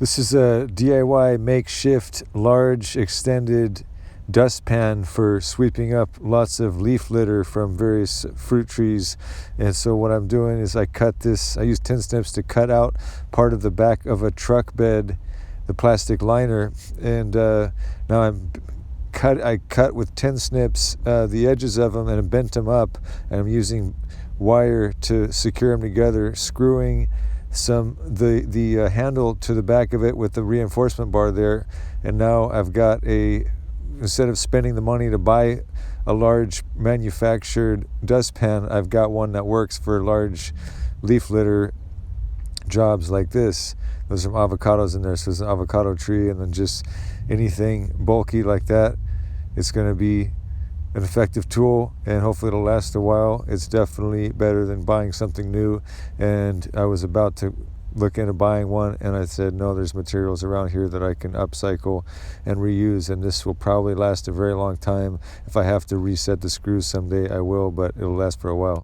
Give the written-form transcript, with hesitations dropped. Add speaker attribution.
Speaker 1: This is a DIY makeshift large extended dustpan for sweeping up lots of leaf litter from various fruit trees. And so what I'm doing is I use tin snips to cut out part of the back of a truck bed, the plastic liner, and now I cut with tin snips the edges of them and bent them up, and I'm using wire to secure them together, screwing the handle to the back of it with the reinforcement bar there. And now I've got instead of spending the money to buy a large manufactured dustpan, I've got one that works for large leaf litter jobs like this. There's some avocados in there, so there's an avocado tree, and then just anything bulky like that. It's going to be an effective tool, and hopefully it'll last a while. It's definitely better than buying something new. And I was about to look into buying one, and I said, no, there's materials around here that I can upcycle and reuse, and this will probably last a very long time. If I have to reset the screws someday, I will, but it'll last for a while.